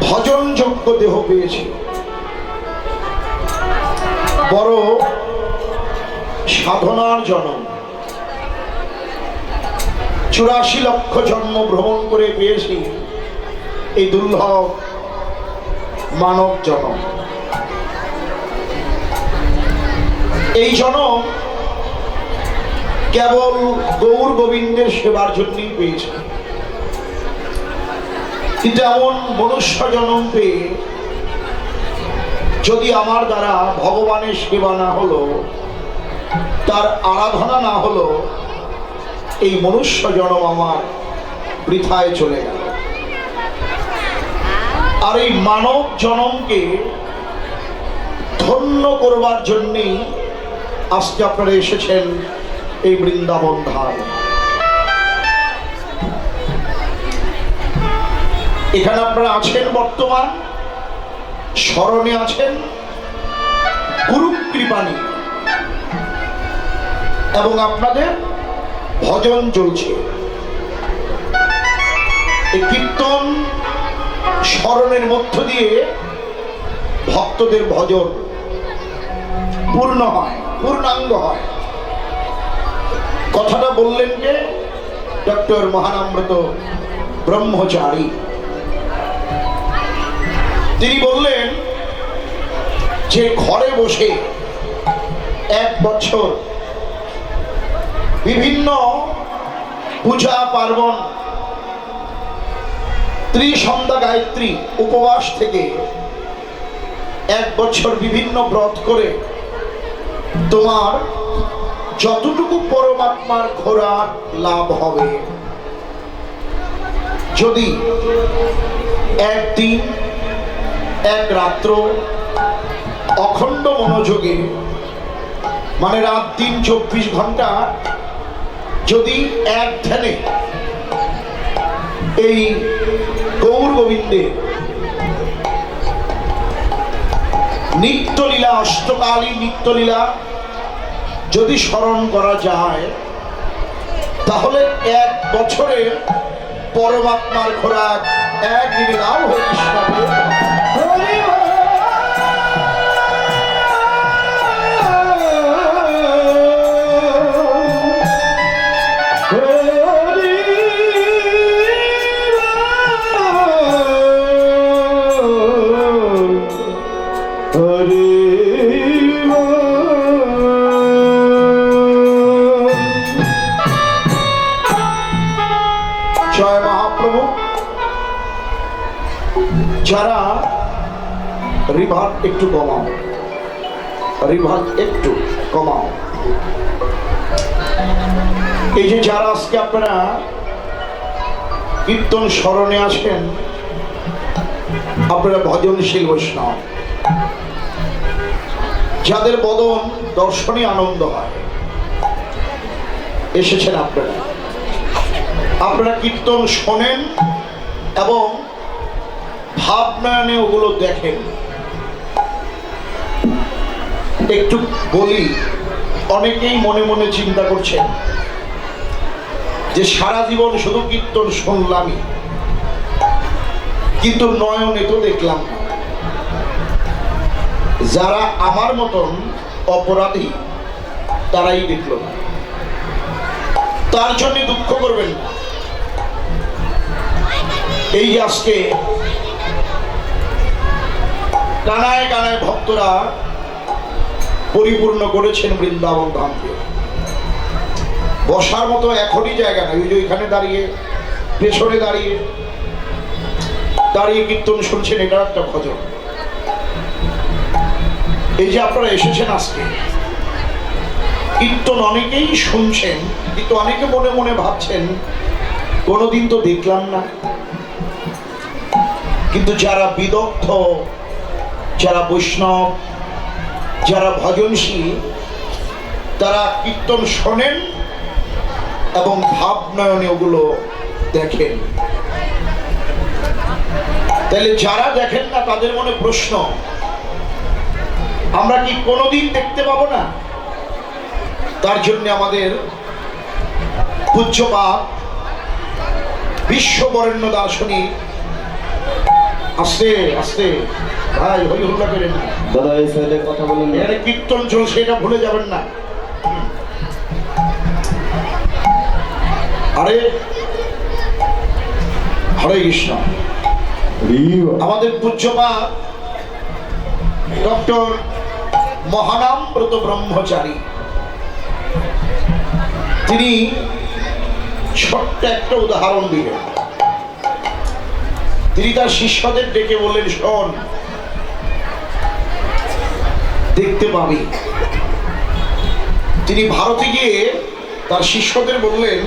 ভজনযোগ্য দেহ পেয়েছি, বড় সাধনার জন্ম। 84 লক্ষ জন্ম ভ্রমণ করে পেয়েছি এই দুর্লভ মানব জন্ম। এই জন্ম কেবল গৌর গোবিন্দের সেবার জন্যই পেয়েছি, কিন্তু এমন মনুষ্য জন্ম পেয়ে যদি আমার দ্বারা ভগবানের সেবা না হলো, তার আরাধনা না হলো, এই মনুষ্য জন্ম আমার বৃথায় চলে গেল। আর এই মানব জন্মকে ধন্য করবার জন্যই আজকে আপনারা এসেছেন এই বৃন্দাবন ধাম। এখানে আপনারা আছেন, বর্তমান স্মরণে আছেন গুরু কৃপানি, এবং আপনাদের ভজন চলছে। এই কীর্তন স্মরণের মধ্য দিয়ে ভক্তদের ভজন পূর্ণ হয়, পূর্ণাঙ্গ হয়। কথাটা বললেন কে? ডক্টর মহানামব্রত ব্রহ্মচারী। তিনি বললেন যে ঘরে বসে 1 বছর বিভিন্ন পূজা পার্বণ, ত্রিসন্ধ্যা গায়ত্রী উপবাস থেকে 1 বছর বিভিন্ন ব্রত করে তোমার যতটুকু পরমাত্মার খোরাক লাভ হবে, যদি একদিন 1 রাত্র অখণ্ড মনোযোগে, মানে রাত দিন 24 ঘন্টা যদি এক ধ্যানে এই গৌর গোবিন্দের নিত্যলীলা, অষ্টকালী নিত্যলীলা যদি স্মরণ করা যায়, তাহলে 1 বছরের পরমাত্মার খোরাক একদিনে লাভ হয়ে কৃষ্ণকে। জয় মহাপ্রভু। যারা রিভার একটু কমাও, রিভার একটু কমাও। এই যে যারা আজকে আপনারা কীর্তন স্মরণে আসেন, আপনারা ভজনশীল বৈষ্ণব, যাদের বদন দর্শনে আনন্দ হয়, এসেছেন আপনারা। আপনারা কীর্তন শোনেন এবং ভাবনয়নে ওগুলো দেখেন। একটু বলি, অনেকেই মনে মনে চিন্তা করছেন যে সারা জীবন শুধু কীর্তন শুনলামই, কিন্তু নয়নে তো দেখলাম না। যারা আমার মতন অপরাধী তারাই দেখল না, তার জন্য দুঃখ করবেন না। এই আজকে কানায় কানায় ভক্তরা পরিপূর্ণ করেছেন বৃন্দাবন ধামকে। বসার মতো এখনই জায়গা নেই। ওই যে ওইখানে দাঁড়িয়ে, পেছনে দাঁড়িয়ে দাঁড়িয়ে কীর্তন শুনছেন, এটা একটা ভজন। এই যে আপনারা এসেছেন আজকে, কীর্তন অনেকেই শুনছেন, কিন্তু অনেকে মনে মনে ভাবছেন কোনোদিন তো দেখলাম না। কিন্তু যারা বিদগ্ধ, যারা বৈষ্ণব, যারা ভজনশীল, তারা কীর্তন শোনেন এবং ভাবনয়নে ওগুলো দেখেন। তাহলে যারা দেখেন না তাদের মনে প্রশ্ন, আমরা কি কোনোদিন দেখতে পাবো না? তার জন্য আমাদের পূজ্যপাদ বিশ্ববরেণ্য দার্শনিক আস্তে আস্তে ভাই, হই হুল্লা করেন না দাদা, এই সাইডে কথা বলেন। এখানে কীর্তন চলছে, এটা ভুলে যাবেন না। আরে হরে কৃষ্ণ। আমাদের পূজ্যপা ডক্টর মহানামব্রত ব্রহ্মচারী, তিনি ছোট্ট একটা উদাহরণ দিলেন। তিনি তার শিষ্যদের ডেকে বললেন, শোন, দেখতে পাবি। তিনি ভারতে গিয়ে তার শিষ্যদের বললেন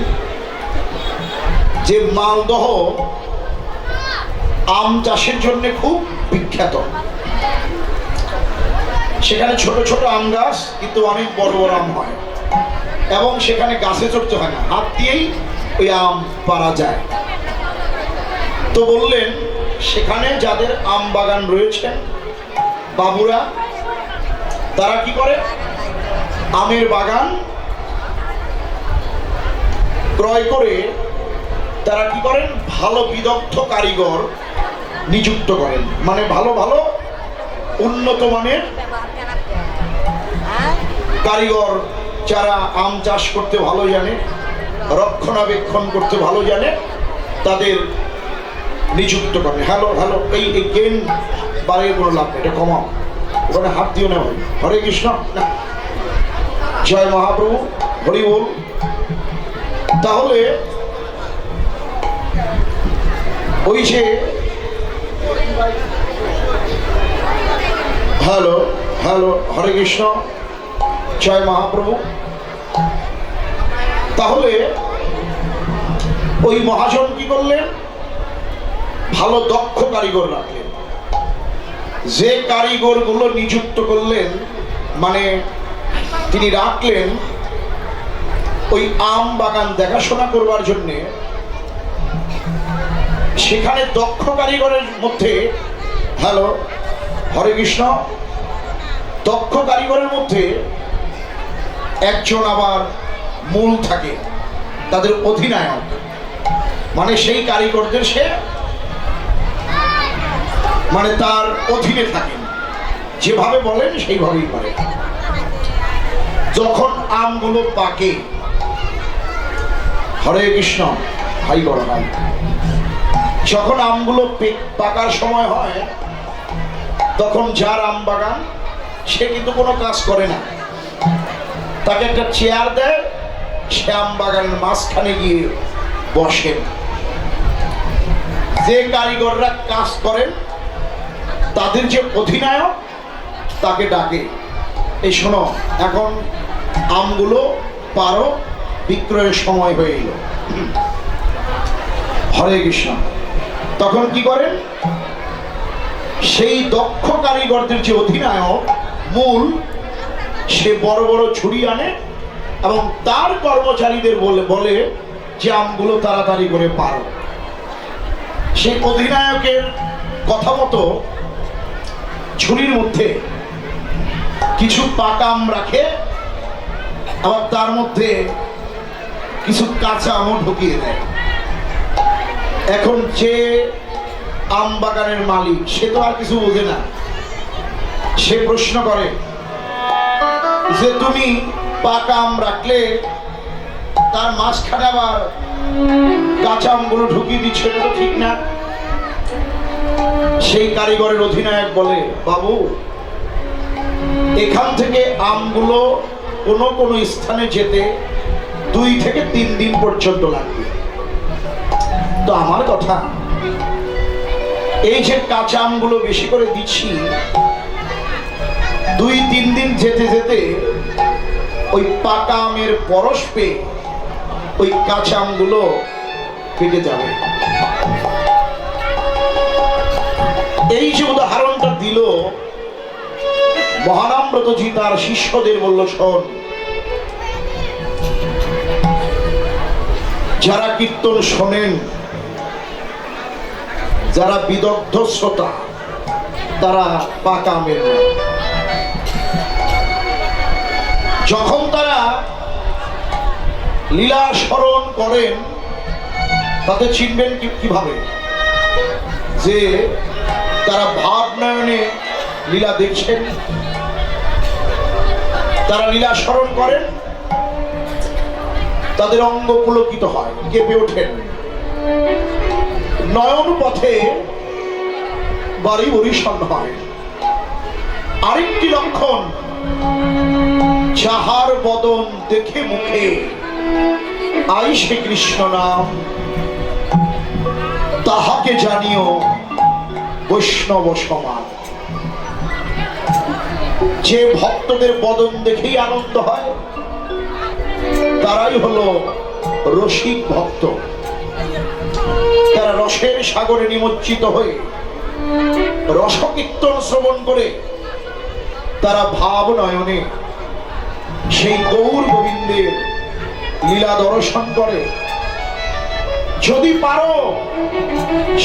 যে মালদহ আম চাষের জন্য খুব বিখ্যাত। সেখানে ছোট ছোট আম গাছ, কিন্তু অনেক বড় বড় আম হয়, এবং সেখানে গাছে চড়তে হয় না, হাত দিয়েই ওই আম পাড়া যায়। তো বললেন, সেখানে যাদের আম বাগান রয়েছেন বাবুরা, তারা কি করে, আমের বাগান ক্রয় করে তারা কি করেন, ভালো বিদগ্ধ কারিগর নিযুক্ত করেন। মানে ভালো ভালো উন্নত মানের কারিগর, যারা আম চাষ করতে ভালো জানে, রক্ষণাবেক্ষণ করতে ভালো জানে, তাদের নিযুক্ত করেন। হ্যালো হ্যালো, এই গেম বাড়িয়ে কোনো লাভ নেই, এটা কমাও, ওখানে হাত দিও না ভাই। হরে কৃষ্ণ, জয় মহাপ্রভু, হরি বল। তাহলে ওই যে হ্যালো হ্যালো, হরে কৃষ্ণ, জয় মহাপ্রভু। তাহলে ওই মহাজন কি করলেন, ভালো দক্ষ কারিগর রাখলেন। যে কারিগরগুলো নিযুক্ত করলেন, মানে তিনি রাখলেন ওই আম বাগান দেখাশোনা করবার জন্যে, সেখানে দক্ষ কারিগরের মধ্যে, হ্যালো হরে কৃষ্ণ, দক্ষ কারিগরের মধ্যে একজন আবার মূল থাকে, তাদের অধিনায়ক, মানে সেই কারিগরদের সে মানে তার অধীনে থাকেন, যেভাবে বলেন সেইভাবেই করে। যখন আমগুলো পাকে, হরে কৃষ্ণ, হাই বড় ভাই, যখন আমগুলো পাকার সময় হয়, তখন যার আম বাগান, সে কিন্তু কোনো কাজ করে না, তাকে একটা চেয়ার দেয়, সে আম বাগানের মাঝখানে গিয়ে বসেন। যে কারিগররা কাজ করেন, তাদের যে অধিনায়ক, তাকে ডাকে, এই শোনো, এখন আমগুলো পারো, বিক্রয়ের সময় হয়ে এলো। হরে কৃষ্ণ। তখন কি করেন, সেই দক্ষ কারিগরদের যে অধিনায়ক মূল, সে বড় বড় ছুরি আনে এবং তার কর্মচারীদের বলে যে আমগুলো তাড়াতাড়ি করে পারো। সেই অধিনায়কের কথা মতো ছুরির মধ্যে কিছু পাকা আম রাখে, আবার তার মধ্যে কিছু কাঁচা আমও ঢুকিয়ে দেয়। এখন যে আম বাগানের মালিক, সে তো আর কিছু বোঝে না, সে প্রশ্ন করে যে তুমি পাকা আম রাখলে, তার মাঝখানে আবার কাঁচা আমগুলো ঢুকিয়ে দিচ্ছে, এটা তো ঠিক না। সেই কারিগরের অধিনায়ক বলে, বাবু, এখান থেকে আমগুলো কোনো কোনো স্থানে যেতে 2 থেকে 3 দিন পর্যন্ত লাগবে। তো আমার কথা, এই যে কাঁচা আমগুলো বেশি করে দিচ্ছি, 2-3 দিন যেতে যেতে ওই পাকা আমের পরশ পেয়ে ওই কাঁচা আমগুলো পেকে যাবে। এই যে উদাহরণটা দিল মহানামব্রতজি, তার শিষ্যদের বলল, শোন, যারা কীর্তন শোনেন, যারা বিদগ্ধ শ্রোতা, তারা পাকা আমের না। যখন তারা লীলা স্মরণ করেন, তাতে চিনবেন কিভাবে যে তারা ভাবনয়নে লীলা দেখছেন, তারা লীলা স্মরণ করেন, তাদের অঙ্গ পুলকিত হয়, কেঁপে ওঠেন। নয়ন পথে বাড়ি বরিশন হয়। আরেকটি লক্ষণ, যাহার বদন দেখে মুখে আইসে কৃষ্ণ নাম, তাহাকে জানিও বৈষ্ণব সমান। যে ভক্তদের বদন দেখেই আনন্দ হয়, তারাই হলো রসিক ভক্ত। তারা রসের সাগরে নিমজ্জিত হয়ে রসকীর্তন শ্রবণ করে তারা ভাব নয়নে সেই গৌর গোবিন্দের লীলা দর্শন করে। যদি পারো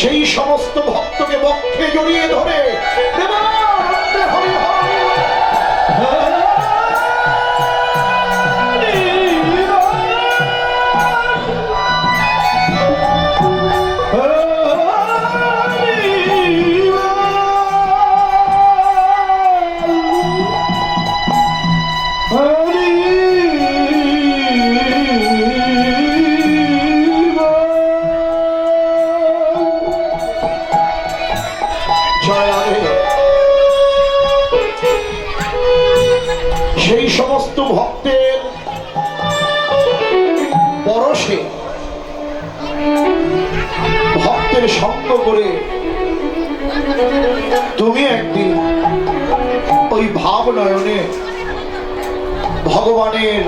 সেই সমস্ত ভক্তকে বক্ষে জড়িয়ে ধরে সেই সমস্ত ভক্তের পরশে ভক্তের সঙ্গ করে তুমি একদিন ওই ভাব নয়নে ভগবানের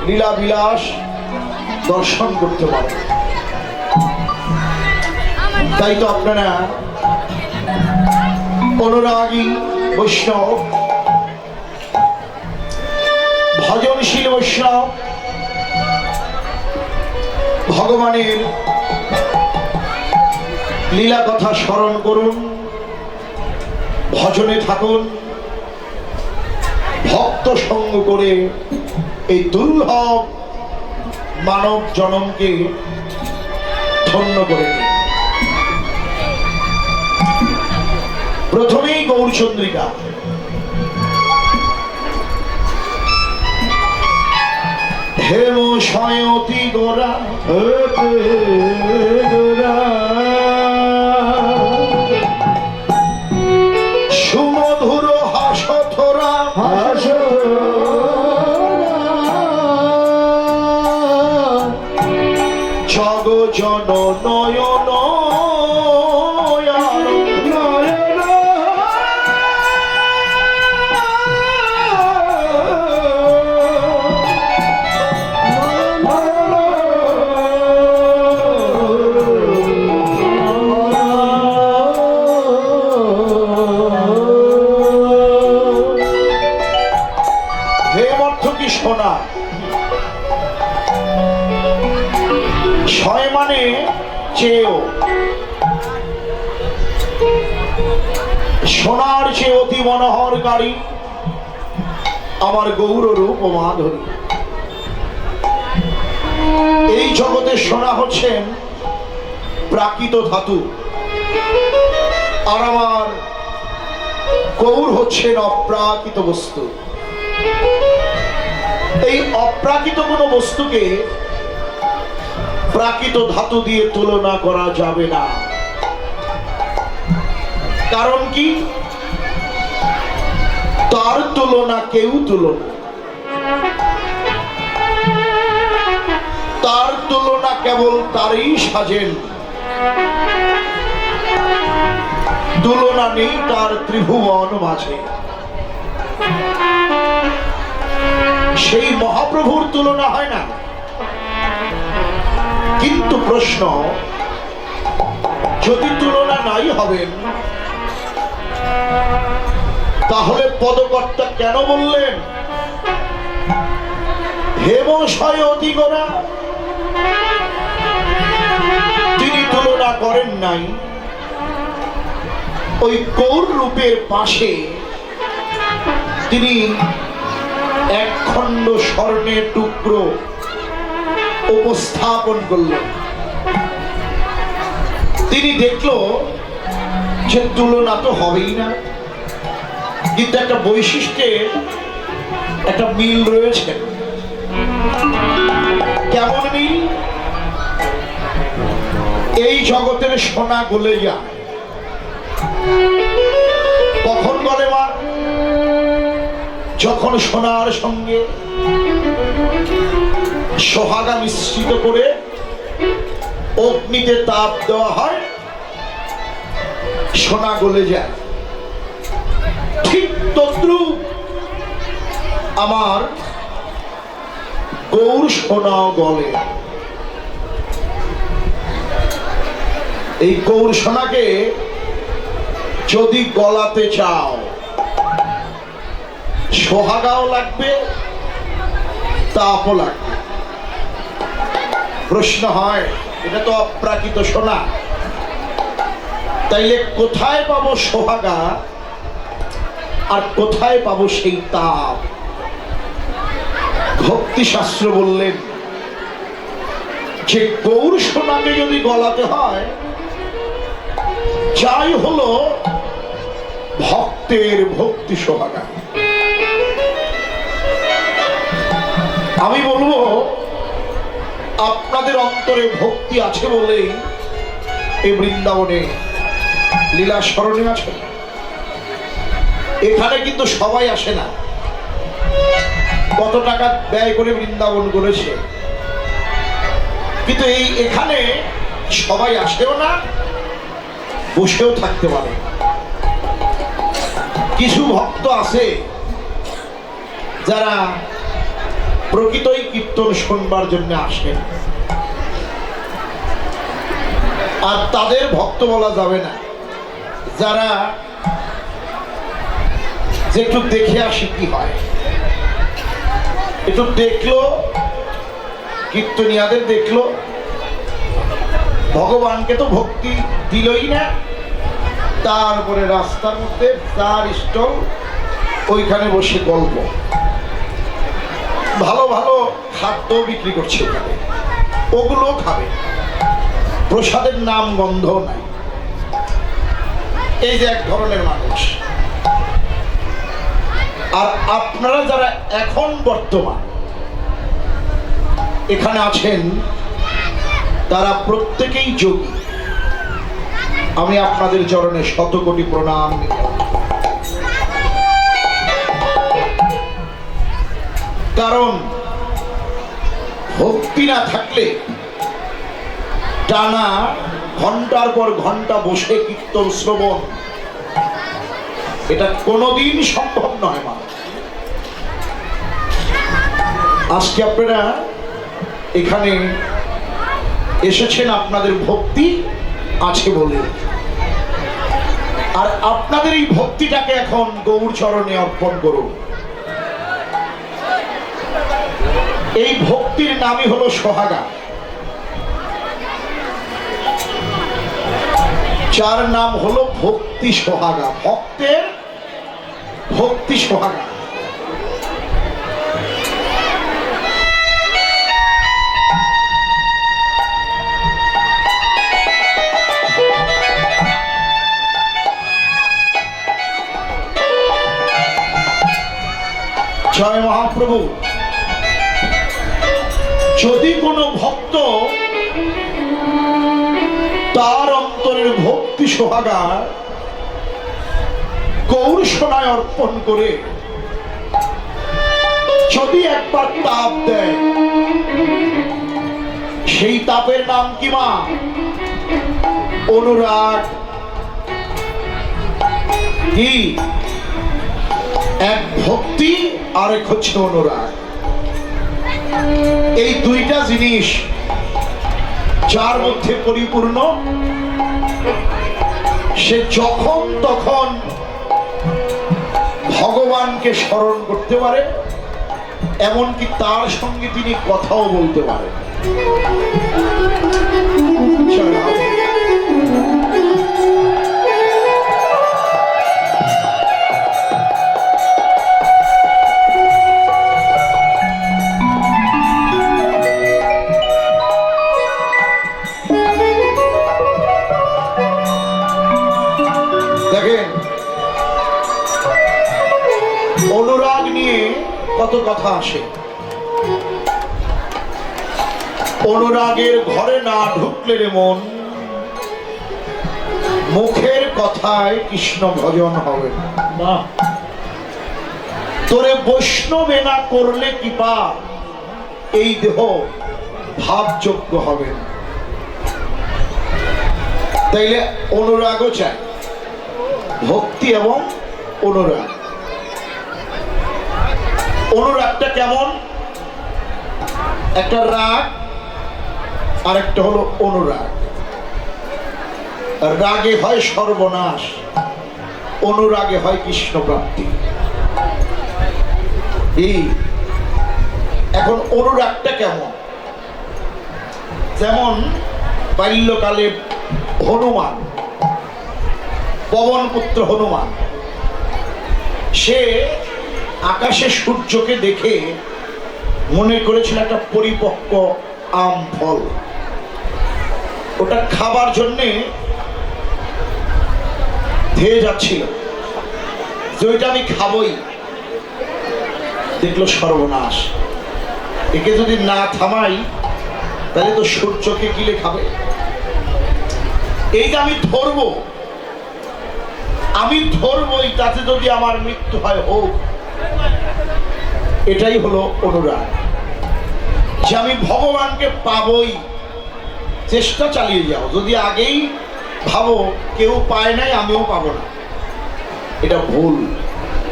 লীলা বিলাস দর্শন করতে পারো। তাই তো আপনারা অনুরাগী বৈষ্ণব, ভজনশীল বৈষ্ণব, ভগবানের লীলা কথা স্মরণ করুন, ভজনে থাকুন, ভক্ত সঙ্গ করে এই দুর্লভ মানব জনমকে ধন্য করে দিন। প্রথমেই গৌরচন্দ্রিকা। হেম সয়তি গোরা সুমধুর হাসথরা জগ জন নয়ন সোনা। ছয় মানে চেয়েও, সোনার চেয়ে অতি মনোহর গাড়ি আমার গৌর রূপ ও মাধুরী। এই জগতে সোনা হচ্ছেন প্রাকৃত ধাতু, আর আমার গৌর হচ্ছেন অপ্রাকৃত বস্তু। এই অপ্রাকৃত কোন বস্তুকে প্রাকৃত ধাতু দিয়ে তুলনা করা যাবে না। কারণ কি? তার তুলনা কেউ তুলনা, তার তুলনা কেবল তারই সাজেন। তুলনা নেই তার ত্রিভুবন মাঝে। সেই মহাপ্রভুর তুলনা হয় না। কিন্তু প্রশ্ন, যদি তুলনা নাই হবেন, তাহলে পদকর্তা কেন বললেন হেমশয় অতি গোরা? তিনি তুলনা করেন নাই। ওই গৌর রূপের পাশে তিনি এক খণ্ড স্বর্ণের টুকরো উপস্থাপন করলেন। তিনি দেখল যে তুলনা তো হবেই না, কিন্তু একটা বৈশিষ্ট্যের একটা মিল রয়েছে। কেমন মিল? এই জগতের সোনা গলে যায়। কখন গলে মা? যখন সোনার সঙ্গে সোহাগা মিশ্রিত করে অগ্নিতে তাপ দেওয়া হয়, সোনা গলে যায়। ঠিক তদ্রূপ আমার গৌর সোনাও গলে। এই গৌর সোনাকে যদি গলাতে চাও, সোহাগাও লাগবে, তাপও লাগবে। প্রশ্ন হয়, এটা তো অপ্রাকৃত সোনা, তাইলে কোথায় পাবো সোহাগা আর কোথায় পাবো সেই তাপ? ভক্তি শাস্ত্র বললেন যে গৌর সোনাকে যদি গলাতে হয়, যাই হলো ভক্তের ভক্তি সোহাগা। আমি বলবো আপনাদের অন্তরে ভক্তি আছে বলেই এই বৃন্দাবনে লীলা স্মরণে আছে। এখানে কিন্তু সবাই আসে না। কত টাকা ব্যয় করে বৃন্দাবন করেছে, কিন্তু এখানে সবাই আসেও না, বসেও থাকতে পারে। কিছু ভক্ত আছে যারা প্রকৃতই কীর্তন শুনবার জন্য আসেন, আর তাদের ভক্ত বলা যাবে না। যারা যে একটু দেখে আসি কি হয়, একটু দেখলো, কীর্তনিয়াদের দেখলো, ভগবানকে তো ভক্তি দিলই না, তারপরে রাস্তার মধ্যে তার স্টল, ওইখানে বসে গল্প। ভালো ভালো খাদ্য বিক্রি করছে এখানে, ওগুলো খাবে, প্রসাদের নাম গন্ধ নাই। এই যে এক ধরনের মানুষ। আর আপনারা যারা এখন বর্তমান এখানে আছেন, তারা প্রত্যেকেই যোগী। আমি আপনাদের চরণে শত কোটি প্রণাম। কারণ ভক্তি না থাকলে টানা ঘন্টার পর ঘন্টা বসে কীর্তন শ্রবণ, এটা কোনোদিন সম্ভব নয়। মা, আজকে আপনারা এখানে এসেছেন আপনাদের ভক্তি আছে বলে, আর আপনাদের এই ভক্তিটাকে এখন গৌর চরণে অর্পণ করুন। এই ভক্তির নামই হলো সোহাগা, যার নাম হলো ভক্তি সোহাগা, ভক্তের ভক্তি সোহাগা। জয় মহাপ্রভু। যদি কোনো ভক্ত তার অন্তরের ভক্তি সোহাগা গৌর সোনায় অর্পণ করে যদি একবার তাপ দেয়, সেই তাপের নাম কি মা? অনুরাগ। কি? এক ভক্তি আর এক হচ্ছে অনুরাগ। এই দুইটা জিনিস যার মধ্যে পরিপূর্ণ, সে যখন তখন ভগবানকে স্মরণ করতে পারে, এমনকি তার সঙ্গে তিনি কথাও বলতে পারেন। কত কথা আসে। অনুরাগের ঘরে না ঢুকলে রে মন, মুখের কথায় কৃষ্ণ ভজন হবে না। তোরে বৈষ্ণবে না করলে কি পা, এই দেহ ভাবযোগ্য হবে না। তাইলে অনুরাগও চাই, ভক্তি এবং অনুরাগ। অনুরাগটা কেমন? একটা রাগ আর একটা হলো অনুরাগ। রাগে হয় সর্বনাশ, অনুরাগে হয় কৃষ্ণ প্রাপ্তি। এখন অনুরাগটা কেমন? যেমন বাল্যকালে হনুমান, পবন পুত্র হনুমান, সে আকাশে সূর্যকে দেখে মনে করেছিল একটা পরিপক্ক আম ফল, ওটা খাবার জন্যে ধেয়ে যাচ্ছিল, যে ওইটা আমি খাবই। দেখলো সর্বনাশ, একে যদি না থামাই তাহলে তো সূর্যকে গিলে খাবে। এই যে আমি ধরবই, তাতে যদি আমার মৃত্যু হয় হোক। এটাই হলো অনুরাগ, যে আমি ভগবানকে পাবই, চেষ্টা চালিয়ে যাও। যদি আগেই ভাবো কেউ পায় নাই, আমিও পাবো না, এটা ভুল।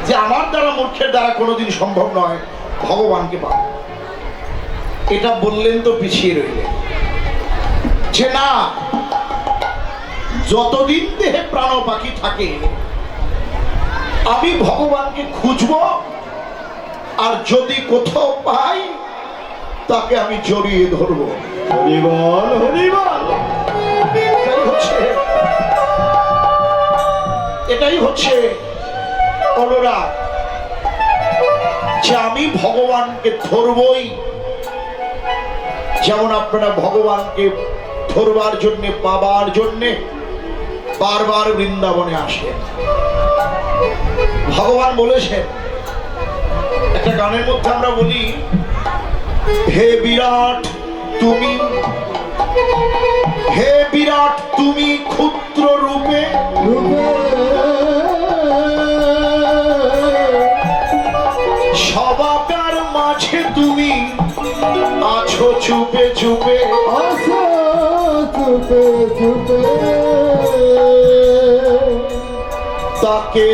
যে আমার দ্বারা, মূর্খের দ্বারা কোনোদিন সম্ভব নয় ভগবানকে পাবো, এটা বললেন তো পিছিয়ে রইলেন। যে না, যতদিন দেহে প্রাণ পাখি থাকে আমি ভগবানকে খুঁজবো, আর যদি কোথাও পাই তাকে আমি জড়িয়ে ধরবো। হরিবল হরিবল। এটাই হচ্ছে অনুরাগ, যে আমি ভগবানকে ধরবই। যেমন আপনারা ভগবানকে ধরবার জন্যে, পাবার জন্যে বারবার বৃন্দাবনে আসেন। ভগবান বলেছেন, একটা গানের মধ্যে আমরা বলি, হে বিরাট তুমি, হে বিরাট তুমি ক্ষুদ্র রূপে, সবাকার মাঝে তুমি আছো চুপে চুপে, তাকে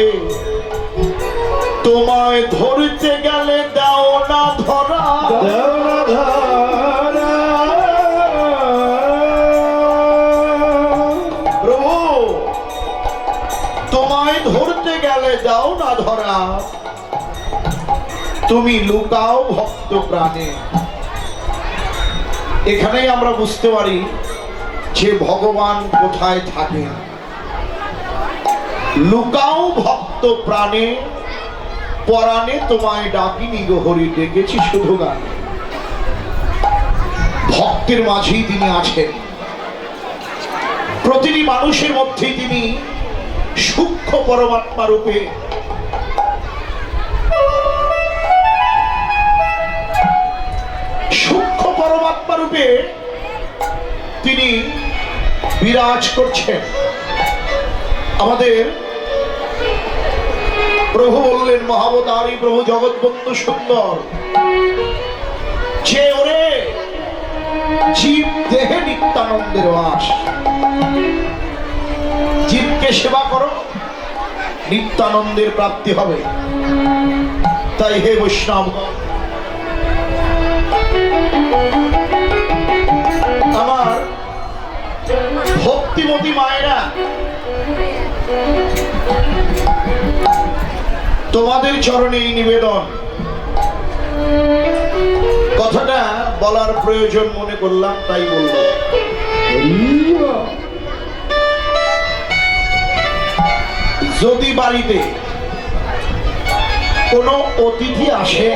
তোমায় ধরতে গেলে দাও না ধরা, প্রভু তোমায় ধরতে গেলে দাও না ধরা, তুমি লুকাও ভক্ত প্রাণে। এখানেই আমরা বুঝতে পারি যে ভগবান কোথায় থাকে। লুকাও ভক্ত প্রাণে, পরাণে তোমায় ডাকিনি গো হরি, ডেকেছি শুধু গানে। ভক্তের মাঝেই তিনি আছেন, প্রতিটি মানুষের মধ্যেই তিনি সূক্ষ্ম পরমাত্মা রূপে তিনি বিরাজ করছেন। আমাদের প্রভু বললেন, মহাবতারী প্রভু জগৎবন্ধু সুন্দর, যে ওরে জীব দেহে নিত্যানন্দের বাস, জীবকে সেবা করো, নিত্যানন্দের প্রাপ্তি হবে। তাই হে বৈষ্ণব, আমার ভক্তিমতী মায়েরা, তোমাদের চরণে এই নিবেদন। কথাটা বলার প্রয়োজন মনে করলাম, তাই বলব। যদি বাড়িতে কোনো অতিথি আসে,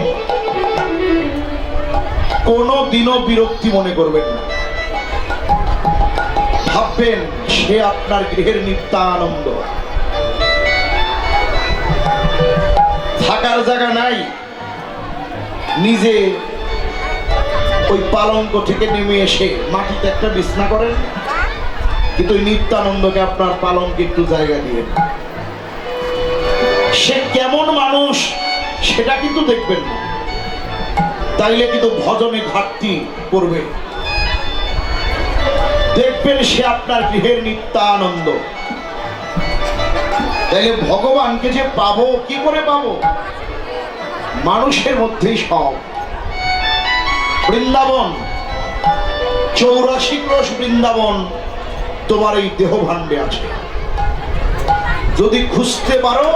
কোনো দিনও বিরক্তি মনে করবেন না, ভাববেন সে আপনার গৃহের নিত্যানন্দ। থাকার জায়গা নাই, নিজে ওই পালঙ্ক থেকে নেমে এসে মাটিতে একটা বিছনা করেন, কিন্তু ওই নিত্যানন্দকে আপনার পালঙ্কে একটু জায়গা দিয়ে সে কেমন মানুষ সেটা কিন্তু দেখবেন না, তাইলে কিন্তু ভজনে ঘাটতি করবে। দেখবেন সে আপনার গৃহের নিত্যানন্দ। তাইলে ভগবানকে যে পাবো, কি করে পাবো? মানুষের মধ্যেই সব। বৃন্দাবন 84 ক্রোশ বৃন্দাবন তোমার এই দেহ ভাণ্ডে আছে। যদি খুঁজতে পারো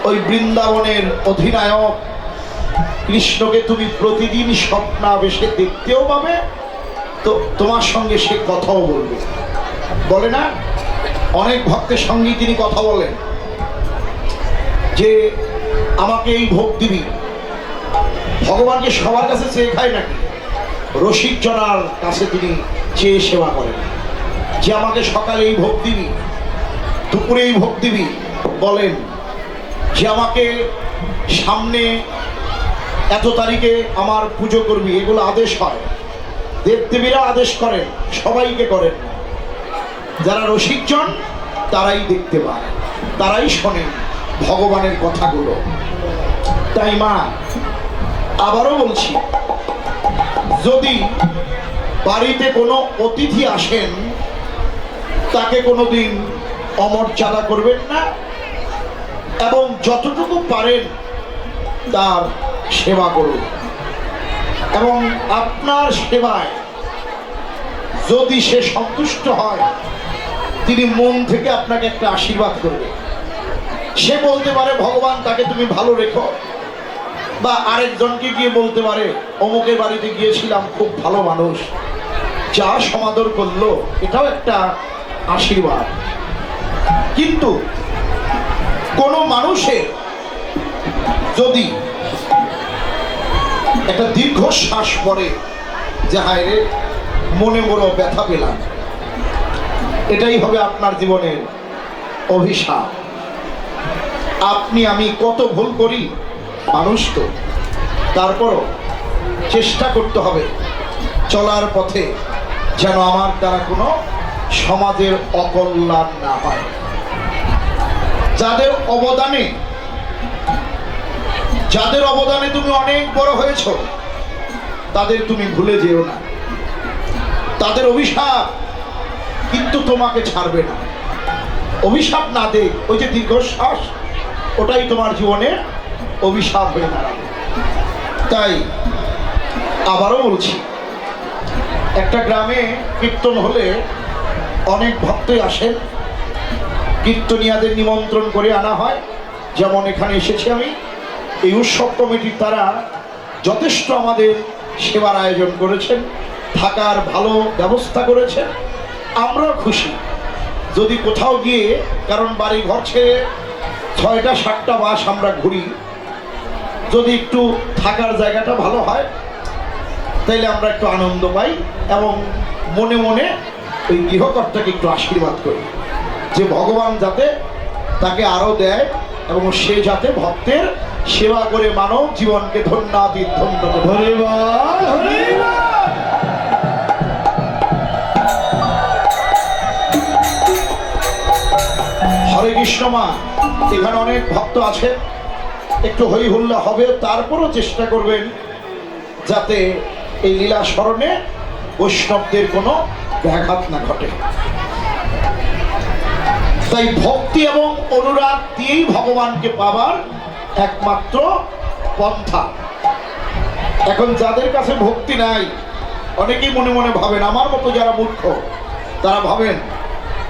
ওই বৃন্দাবনের অধিনায়ক কৃষ্ণকে তুমি প্রতিদিন স্বপ্নাবেশে দেখতেও পাবে, তো তোমার সঙ্গে সে কথাও বলবে। বলে না, অনেক ভক্তের সঙ্গে তিনি কথা বলেন যে আমাকে এই ভোগ দিবি। ভগবানকে সবার কাছে চেয়ে খায় নাকি? রসিক জনার কাছে তিনি চেয়ে সেবা করেন যে আমাকে সকালে এই ভোগ দিবি, দুপুরে এই ভোগ দিবি। বলেন যে আমাকে সামনে এত তারিখে আমার পুজো করবি। এগুলো আদেশ হয়, দেবদেবীরা আদেশ করেন, সবাইকে করেন। যারা রসিকজন তারাই দেখতে পায়, তারাই শোনেন ভগবানের কথাগুলো। তাই মা, আবারও বলছি, যদি বাড়িতে কোনো অতিথি আসেন তাকে কোনোদিন অমর্যাদা করবেন না, এবং যতটুকু পারেন তার সেবা করুন। এবং আপনার সেবায় যদি সে সন্তুষ্ট হয়, তিনি মন থেকে আপনাকে একটা আশীর্বাদ করবে। সে বলতে পারে ভগবান তাকে তুমি ভালো রেখো, বা আরেকজনকে গিয়ে বলতে পারে অমুকের বাড়িতে গিয়েছিলাম, খুব ভালো মানুষ, যা সমাদর করলো, এটাও একটা আশীর্বাদ। কিন্তু কোনো মানুষের যদি একটা দীর্ঘশ্বাস পড়ে যে হায় রে, মনে বড় ব্যথা পেলাম, এটাই হবে আপনার জীবনের অভিশাপ। আপনি আমি কত ভুল করি, মানুষ তো, তারপরও চেষ্টা করতে হবে চলার পথে যেন আমার দ্বারা কোনো সমাজের অকল্যাণ না হয়। যাদের অবদানে তুমি অনেক বড় হয়েছ, তাদের তুমি ভুলে যেও না। তাদের অভিশাপ কিন্তু তোমাকে ছাড়বে না। অভিশাপ না দে, ওই যে দীর্ঘশ্বাস, ওটাই তোমার জীবনে অভিশাপ হয়ে দাঁড়াবে। তাই আবারও বলছি, একটা গ্রামে কীর্তন হলে অনেক ভক্তই আসেন, কীর্তনিয়াদের নিমন্ত্রণ করে আনা হয়। যেমন এখানে এসেছি আমি, এই উৎসব কমিটির তারা যথেষ্ট আমাদের সেবার আয়োজন করেছেন, থাকার ভালো ব্যবস্থা করেছেন। আমরাও খুশি যদি কোথাও গিয়ে, কারণ বাড়ি ঘর ছেড়ে 6টা 7টা বাস আমরা ঘুরি, যদি একটু থাকার জায়গাটা ভালো হয় তাইলে আমরা একটু আনন্দ পাই, এবং মনে মনে ওই গৃহকর্তাকে একটু আশীর্বাদ করি যে ভগবান যাতে তাকে আরো দেয়, এবং সে যাতে ভক্তের সেবা করে মানব জীবনকে ধন্যাতীত ধন্য করে। হরে কৃষ্ণ মা, এখানে অনেক ভক্ত আছে, একটু হই হুল্লা হবে, তারপরও চেষ্টা করবেন যাতে এই লীলা স্মরণে বৈষ্ণবদের কোনো ব্যাঘাত না ঘটে। তাই ভক্তি এবং অনুরাগ দিয়েই ভগবানকে পাবার একমাত্র পন্থা। এখন যাদের কাছে ভক্তি নাই, অনেকেই মনে মনে ভাবেন, আমার মতো যারা মূর্খ তারা ভাবেন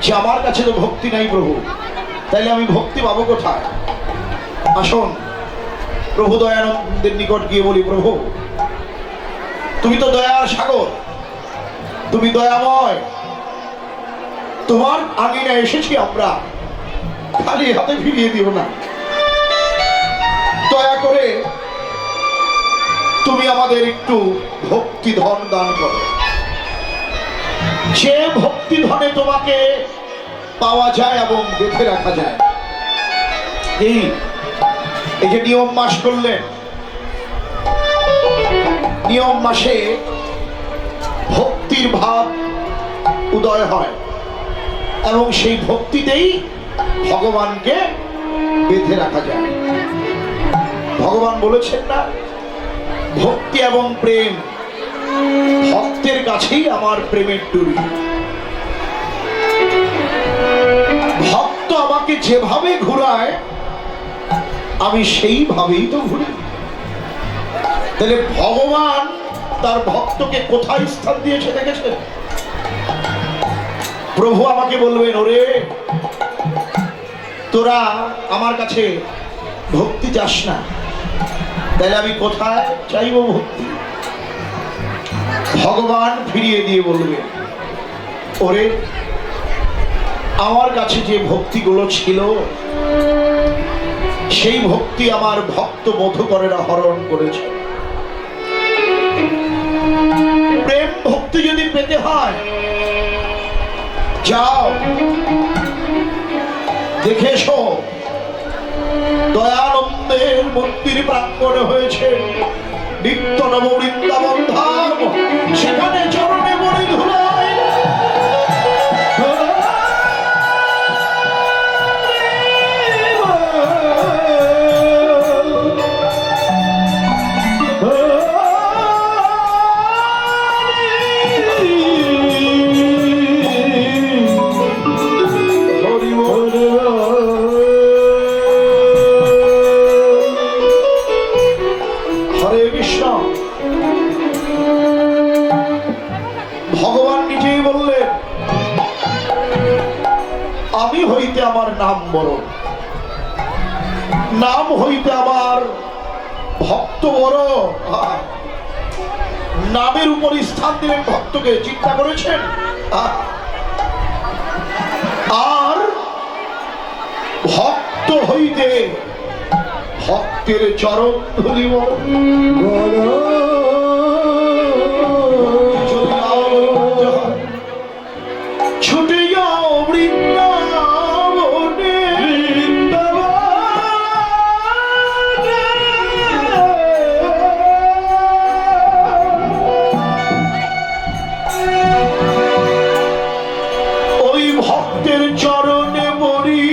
যে আমার কাছে তো ভক্তি নাই প্রভু, তাইলে আমি ভক্তি পাবো কোথায়? আসুন প্রভু দয়ানন্দের নিকট গিয়ে বলি, প্রভু তুমি তো দয়ার সাগর, তুমি দয়াময়, তোমার আঙিনা এসেছি আমরা, খালি হাতে ফিরিয়ে দিও না। দয়া করে তুমি আমাদের একটু ভক্তি ধন দান করো, যে ভক্তি ধনে তোমাকে পাওয়া যায় এবং বেঁধে রাখা যায়। এই যে নিয়ম মাস করলেন, নিয়ম মাসে ভক্তির ভাব উদয় হয় এবং সেই ভক্তিতেই ভগবানকে বেঁধে রাখা যায়। ভগবান বলেছেন না, ভক্তি এবং প্রেম, ভক্তের কাছেই আমার প্রেমের ডুরি। ভক্ত আমাকে যেভাবে ঘুরায় আমি সেইভাবেই তো ঘুরি। তাহলে ভগবান তার ভক্তকে কোথায় স্থান দিয়েছে দেখেছে? প্রভু আমাকে বলবেন, ওরে তোরা আমার কাছে ভক্তি চাস না, তাহলে আমি কোথায় চাইব ভক্তি? ভগবান ফিরিয়ে দিয়ে বলবেন, ওরে আমার কাছে যে ভক্তিগুলো ছিল সেই ভক্তি আমার ভক্ত মধুকরেরা হরণ করেছে। প্রেম ভক্তি যদি পেতে হয়, যাও দেখে এসো, দয়ানন্দের মন্দির প্রাঙ্গণে হয়েছে নিত্য নব বৃন্দাবন ধাম, সেখানে চরণে মণি ধুলায় আমি হইতে আমার নাম বড়, নাম হইতে আমার ভক্ত বড়। নামের উপর স্থান দিলেন ভক্তকে, চিন্তা করেছেন? আর ভক্ত হইতে ভক্তের চরণ ধরিব। ছুটে যাও বৃন্দাবনে, ওই ভক্তের চরণে মরি।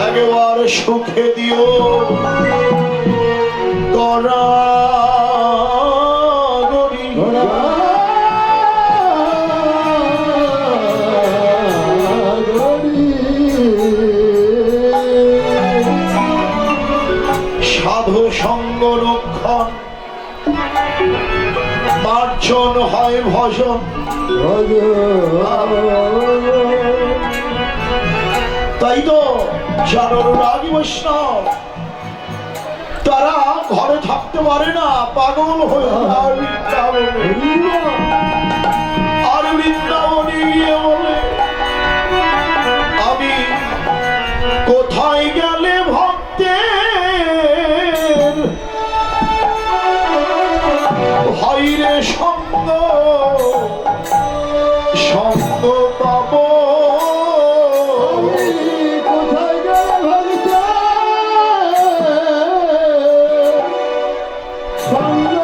একবার সুখে দিও সাধু সঙ্গ রক্ষণ, মার্জন হয় ভজন। তাই তো জানোর রাগী বৈষ্ণব তারা ঘরে থাকতে পারে না, পাগল হয়ে আর বৃন্দাবনে গিয়ে বলে, আমি কোথায় গেলে ভক্তের ভাইরে সঙ্গ সঙ্গ পাবো? সঙ্গ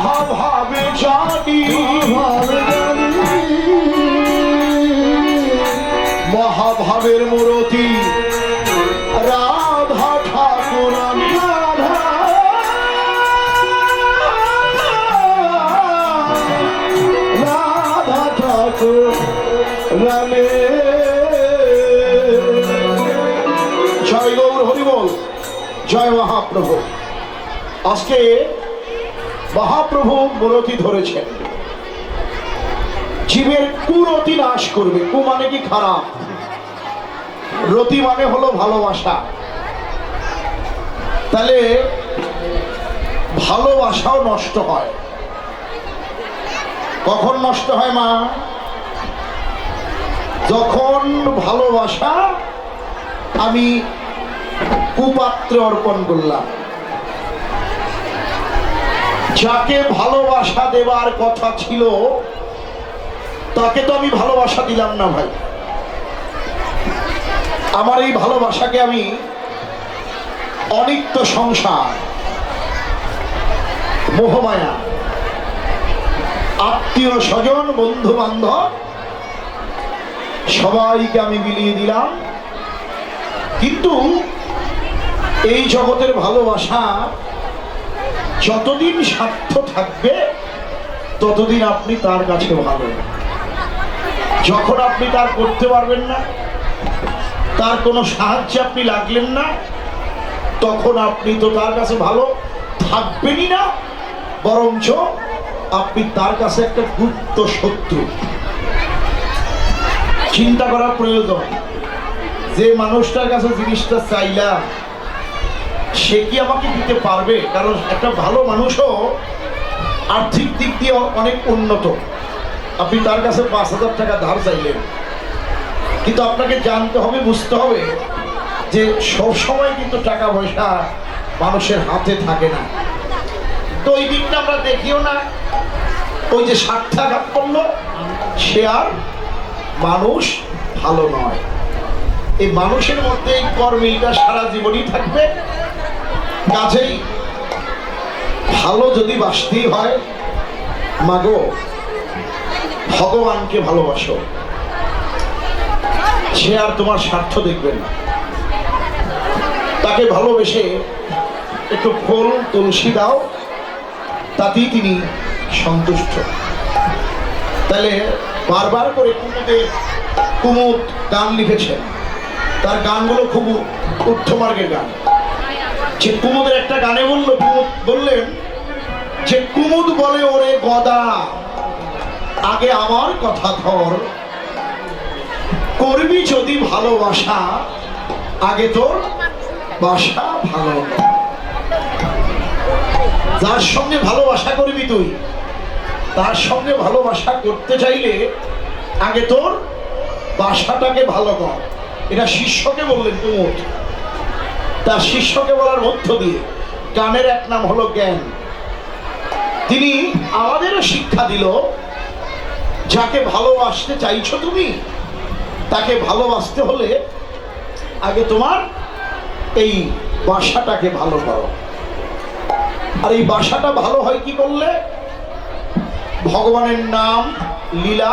মহাভাবে জানি মহাভাবের মূরতি রাধা ঠাকুরানী রাধা ঠাকুরানী জয় গৌর হরি বল জয় মহাপ্রভু। আজকে মহাপ্রভু মূরতি ধরেছেন জীবের কুরতি নাশ করবে। কু মানে কি খারাপ, রতি মানে হলো ভালোবাসা। তাহলে ভালোবাসাও নষ্ট হয়। কখন নষ্ট হয় মা? যখন ভালোবাসা আমি কুপাত্রে অর্পণ করলাম। যাকে ভালোবাসা দেবার কথা ছিল তাকে তো আমি ভালোবাসা দিলাম না ভাই। আমার এই ভালোবাসাকে আমি অনিত্য সংসার, মোহমায়া, আত্মীয় স্বজন, বন্ধু বান্ধব সবাইকে আমি বিলিয়ে দিলাম। কিন্তু এই জগতের ভালোবাসা যতদিন স্বার্থ থাকবে ততদিন আপনি তার কাছে ভালো। যখন আপনি তার করতে পারবেন না, তার কোনো সাহায্যে আপনি লাগলেন না, তখন আপনি তো তার কাছে ভালো থাকবেনই না, বরঞ্চ আপনি তার কাছে একটা গুপ্ত শত্রু। চিন্তা করার প্রয়োজন, যে মানুষটার কাছে জিনিসটা চাইলাম সে কি আমাকে দিতে পারবে? কারণ একটা ভালো মানুষও আর্থিক দিক দিয়ে অনেক উন্নত। আপনি তার কাছে 5,000 টাকা ধার চাইলেন, কিন্তু আপনাকে জানতে হবে, বুঝতে হবে যে সব সময় কিন্তু টাকা পয়সা মানুষের হাতে থাকে না। তো ওই দিকটা আমরা দেখিও না। ওই যে স্বার্থাঘাত করলো সে আর মানুষ ভালো নয়। এই মানুষের মধ্যে এই কর্মীটা সারা জীবনই থাকবে। কাজেই ভালো যদি বাসতেই হয়, মাগো ভগবানকে ভালোবাসো, সে আর তোমার স্বার্থ দেখবে না। তাকে ভালোবেসে একটু ফুল তুলসী দাও, তাতেই তিনি সন্তুষ্ট। তাহলে বারবার করে কুমুদ গান লিখেছেন। তার গানগুলো খুব উচ্চমার্গের গান। যে কুমুদের একটা গানে বললেন যে কুমুদ বলে ওরে গদা, আগে আমার কথা ধর, করবি যদি ভালোবাসা, আগে তোর বাসা ভালো। যার সঙ্গে ভালোবাসা করবি তুই, তার সঙ্গে ভালোবাসা করতে চাইলে আগে তোর বাসাটাকে ভালো কর। এটা শিষ্যকে বললেন কুমুদ। তার শিষ্যকে বলার মধ্য দিয়ে গানের এক নাম হলো জ্ঞান। তিনি আমাদেরও শিক্ষা দিল, যাকে ভালোবাসতে চাইছো তুমি, তাকে ভালোবাসতে হলে আগে তোমার এই বাসাটাকে ভালো করো। আর এই বাসাটা ভালো হয় কি করলে? ভগবানের নাম লীলা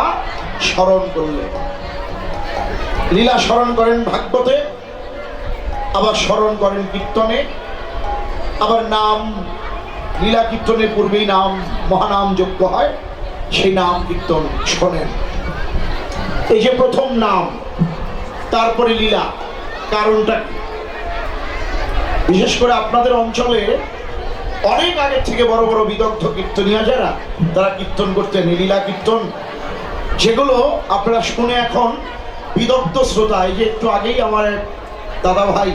স্মরণ করলে। লীলা স্মরণ করেন ভাগবতে, আবার স্মরণ করেন কীর্তনে, আবার নাম লীলা কীর্তনের পূর্বেই নাম মহানাম যজ্ঞ হয়, সেই নাম কীর্তন শোনেন। এই যে প্রথম নাম, তারপরে লীলা, কারণটা কি? বিশেষ করে আপনাদের অঞ্চলে অনেক আগের থেকে বড় বড় বিদগ্ধ কীর্তনিয়া যারা, তারা কীর্তন করতেন লীলা কীর্তন, যেগুলো আপনারা শুনে এখন বিদগ্ধ শ্রোতা। এই যে একটু আগেই আমার দাদা ভাই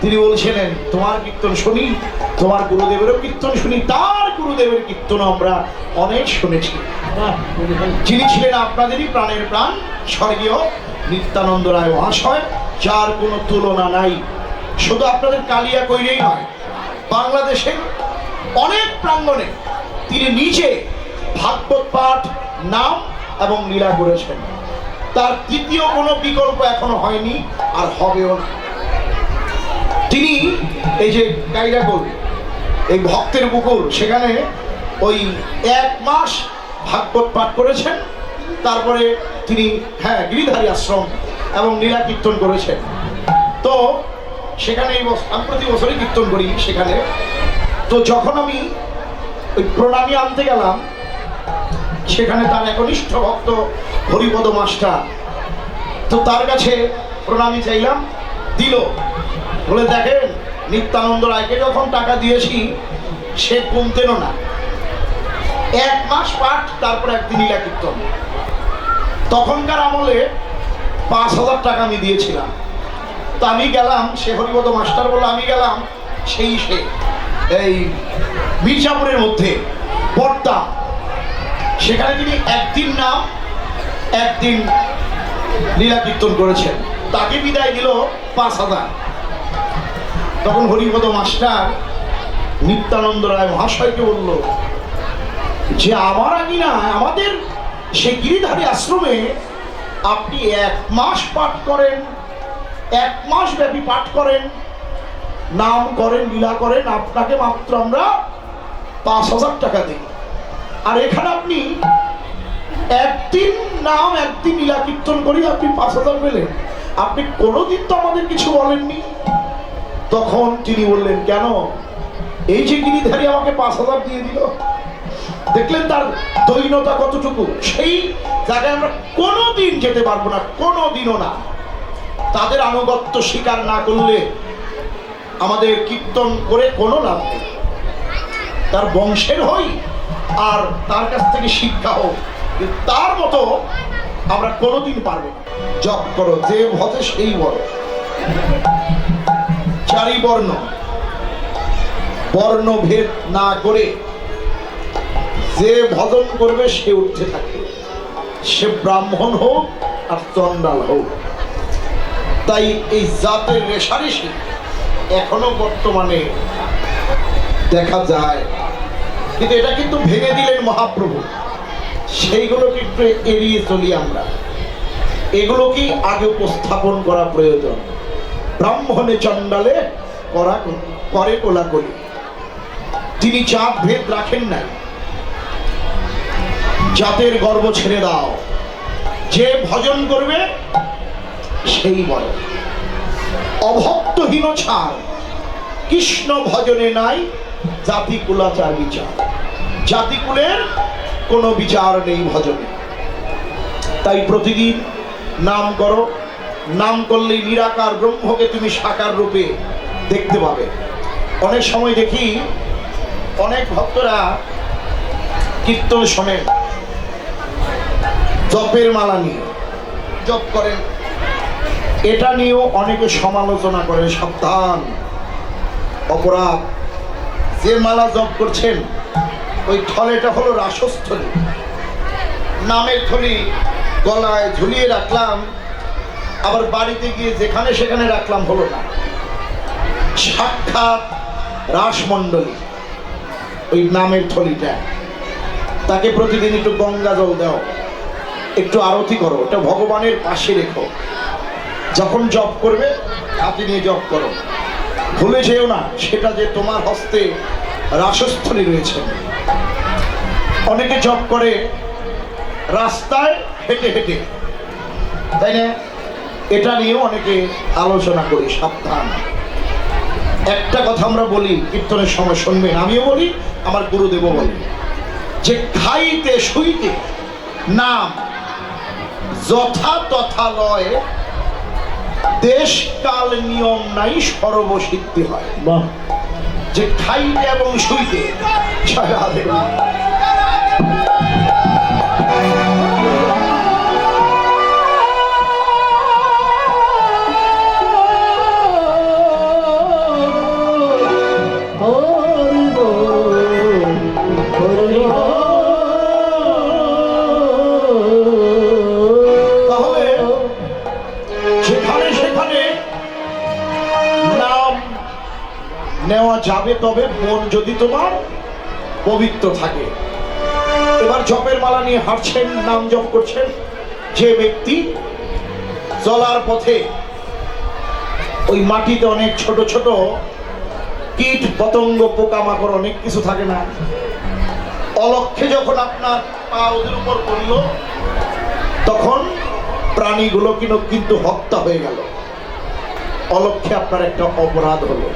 তিনি বলছিলেন তোমার কীর্তন শুনি, তোমার গুরুদেবেরও কীর্তন শুনি। তার গুরুদেবের কীর্তন আমরা অনেক শুনেছি। যিনি ছিলেন আপনাদেরই প্রাণের প্রাণ, স্বর্গীয় নিত্যানন্দ রায় মহাশয়, যার কোনো তুলনা নাই। শুধু আপনাদের কালিয়াকৈরেই নয়, বাংলাদেশের অনেক প্রাঙ্গণে তিনি নিজে ভাগবত পাঠ, নাম এবং লীলা করেছেন। তার তৃতীয় কোনো বিকল্প এখনো হয়নি, আর হবেও না। তিনি এই যে কাইরাগোল, এই ভক্তের বুকুর, সেখানে ওই 1 মাস ভাগবত পাঠ করেছেন, তারপরে তিনি গিরিধারী আশ্রম এবং লীলা কীর্তন করেছেন। তো সেখানে আমি প্রতি বছরই কীর্তন করি সেখানে। তো যখন আমি ওই প্রণামী আনতে গেলাম, সেখানে তার একনিষ্ঠ ভক্ত হরিপদ মাস্টার, তো তার কাছে প্রণামী চাইলাম, দিল। বলে দেখেন, নিত্যানন্দ রায়কে যখন টাকা দিয়েছি সে কমতেনও না, 1 মাস পাঠ, তারপরে একদিন লীলা কীর্তন। তখনকার আমলে 5,000 টাকা আমি দিয়েছিলাম। তো আমি গেলাম, সে হরিপদ মাস্টার বললো, আমি গেলাম সে এই মির্জাপুরের মধ্যে পর্দা, সেখানে তিনি একদিন নাম একদিন লীলা কীর্তন করেছেন, তাকে বিদায় দিল 5,000। তখন হরিপদ মাস্টার নিত্যানন্দ রায় মহাশয়কে বলল যে আমার আগে না, আমাদের সে গিরিধারী আশ্রমে আপনি 1 মাস পাঠ করেন, 1 মাস ব্যাপী পাঠ করেন, নাম করেন, লীলা করেন, আপনাকে মাত্র আমরা 5,000 টাকা দিই। আর এখানে আপনি একদিন নাম একদিন লীলা কীর্তন করি আপনি 5,000 পেলেন, আপনি কোনোদিন তো আমাদের কিছু বলেননি। তখন তিনি বললেন, কেন, এই যে গিরিধারী আমাকে 5,000 দিয়ে দিল, দেখলেন তার দৈন্যতা কতটুকু। সেই জায়গায় আমরা কোনোদিন যেতে পারবো না, কোনোদিনও না। তাদের আনুগত্য স্বীকার না করলে আমাদের কীর্তন করে কোনো লাভ নেই। তার বংশের হই আর তার কাছ থেকে শিক্ষা হোক, তার মতো আমরা কোনোদিন পারবো না। জপ করো, যে ভজে সেই বড়। 4 বর্ণ, বর্ণভেদ না করে যে ভজন করবে সে উঠতে থাকে, সে ব্রাহ্মণ হোক আর চন্ডাল হোক। তাই এই জাতের রেশারেশি এখনো বর্তমানে দেখা যায়, কিন্তু এটা কিন্তু ভেঙে দিলেন মহাপ্রভু। সেইগুলোকে একটু এড়িয়ে চলি আমরা, এগুলোকেই আগে উপস্থাপন করা প্রয়োজন। ব্রাহ্মণে চন্ডালে করে কোলাকুলি, তিনি জাত ভেদ রাখেন নাই। জাতের গর্ব ছেড়ে দাও, যে ভজন করবে সেই বড়। অভক্তহীন ছাড়, কৃষ্ণ ভজনে নাই জাতি কুলাচার বিচার। জাতিকুলের কোনো বিচার নেই ভজনে। তাই প্রতিদিন নাম করো, নাম করলেই নিরাকার ব্রহ্মকে তুমি সাকার রূপে দেখতে পাবে। অনেক সময় দেখি অনেক ভক্তরা কীর্তন শোনেন, জপের মালা নিয়ে জপ করেন, এটা নিয়েও অনেকে সমালোচনা করে। সাবধান, অপরাধ। যে মালা জপ করছেন ওই থলেটা হলো রাসস্থলী, নামের থলি গলায় ঝুলিয়ে রাখলাম, আবার বাড়িতে গিয়ে যেখানে সেখানে রাখলাম, হলো না। সাক্ষাৎ রাসমণ্ডলী ওই নামের থলিটা, তাকে প্রতিদিন একটু গঙ্গা জল দাও, একটু আরতি করো, ওটা ভগবানের পাশে রেখো। যখন জপ করবে হাতে নিয়ে জপ করো, ভুলে যেও না সেটা যে তোমার হস্তে রাসস্থলী রয়েছে। অনেকে জপ করে রাস্তায় হেঁটে হেঁটে, তাই না? এটা নিয়েও অনেকে আলোচনা করি। সাবধান। একটা কথা আমরা বলি কীর্তনের সময়, শুনবেন, আমিও বলি, আমার গুরুদেবও বলি, যে খাইতে শুইতে নাম যথা তথা লয়, দেশ কাল নিয়ম নাই সর্বসিদ্ধি হয়। যে খাইতে এবং শুইতে নেওয়া যাবে, তবে মন যদি তোমার পবিত্র থাকে। এবার জপের মালা নিয়ে হাঁটছেন, নাম জপ করছেন, যে ব্যক্তি চলার পথে ওই মাটিতে অনেক ছোট ছোট কীট পতঙ্গ পোকামাকড় অনেক কিছু থাকে না, অলক্ষ্যে যখন আপনার পা ওদের উপর পড়ল, তখন প্রাণীগুলো কিন্তু হত্যা হয়ে গেল। অলক্ষ্যে আপনার একটা অপরাধ হলো।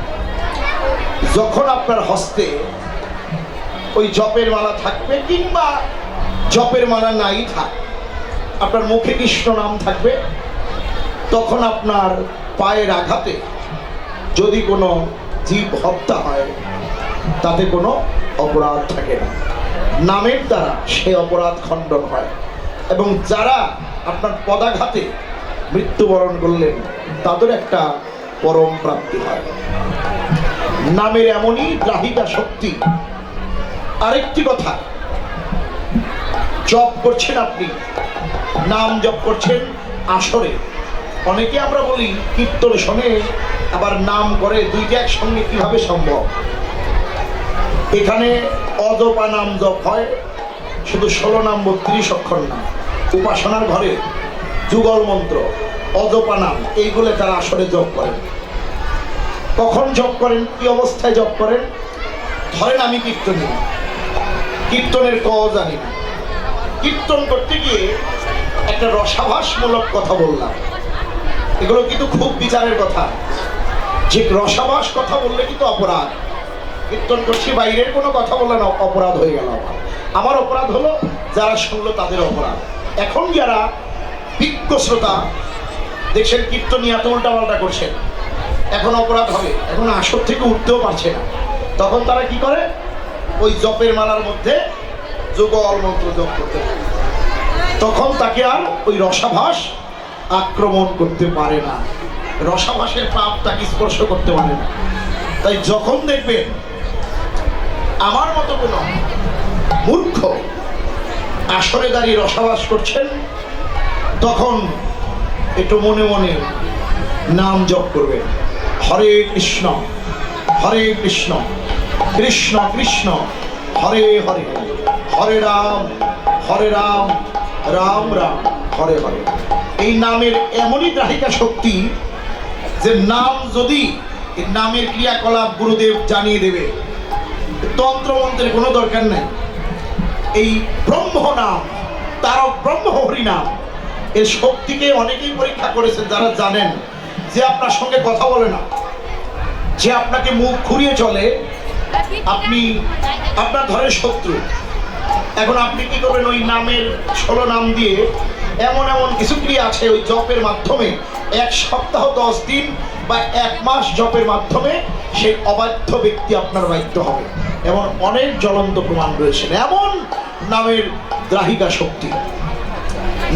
যখন আপনার হস্তে ওই জপের মালা থাকবে, কিংবা জপের মালা নাই থাক, আপনার মুখে কৃষ্ণ নাম থাকবে, তখন আপনার পায়ের আঘাতে যদি কোনো জীব হত্যা হয়, তাতে কোনো অপরাধ থাকে না। নামের দ্বারা সে অপরাধ খণ্ডন হয়। এবং যারা আপনার পদাঘাতে মৃত্যুবরণ করলেন, তাদের একটা পরম প্রাপ্তি হয়। নামের এমনই গ্রাহিকা শক্তি। আরেকটি কথা, জপ করছেন আপনি, নাম জপ করছেন আসরে। অনেকে আমরা বলি কীর্তন শোনে আবার নাম করে, দুইটা একসঙ্গে কিভাবে সম্ভব? এখানে অজপা নাম জপ হয়, শুধু 16 নাম 32 অক্ষর নাম। উপাসনার ঘরে যুগল মন্ত্র, অজপা নাম, এইগুলো তারা আসরে জপ করেন। কখন জপ করেন, কি অবস্থায় জপ করেন? ধরেন আমি কীর্তনী, কীর্তনের ক জানি না, কীর্তন করতে গিয়ে একটা রসাভাসমূলক কথা বললাম। এগুলো কিন্তু খুব বিচারের কথা, যে রসাভাস কথা বললে কিন্তু অপরাধ। কীর্তন করছি, বাইরের কোনো কথা বললে না, অপরাধ হয়ে গেল। আমার অপরাধ হলো, যারা শুনলো তাদের অপরাধ। এখন যারা বিজ্ঞ শ্রোতা দেখছেন কীর্তনী এত উল্টাপাল্টা করছেন, এখন অপরাধ হবে, এখন আসর থেকে উঠতেও পারছে না। তখন তারা কি করে? ওই জপের মালার মধ্যে যুগল মন্ত্র জপ করতে থাকে। তখন তাকে আর ওই রসাভাস আক্রমণ করতে পারে না, রসাভাসের পাপ তাকে স্পর্শ করতে পারে না। তাই যখন দেখবেন আমার মতো কোনো মূর্খ আসরে দাঁড়িয়ে রসাভাস করছেন, তখন একটু মনে মনে নাম জপ করবেন, হরে কৃষ্ণ হরে কৃষ্ণ কৃষ্ণ কৃষ্ণ হরে হরে, হরে রাম রাম রাম হরে হরে। এই নামের এমনই গ্রাহিকা শক্তি যে নাম যদি, নামের ক্রিয়াকলাপ গুরুদেব জানিয়ে দেবে, তন্ত্রমন্ত্রের কোনো দরকার নাই। এই ব্রহ্ম নাম, তারক ব্রহ্ম হরি নাম, এর শক্তিকে অনেকেই পরীক্ষা করেছেন। যারা জানেন যে আপনার সঙ্গে কথা বলে না, যে আপনাকে মুখ ঘুরিয়ে চলে, আপনি আপনার ধরে শত্রু, এখন আপনি কি করবেন? ওই নামের 16 নাম দিয়ে এমন এমন কিছু ক্রিয়া আছে ওই জপের মাধ্যমে 1 সপ্তাহ 10 দিন বা 1 মাস জপের মাধ্যমে সেই অবাধ্য ব্যক্তি আপনার বাধ্য হবে। এমন অনেক জ্বলন্ত প্রমাণ রয়েছে। এমন নামের গ্রাহিকা শক্তি।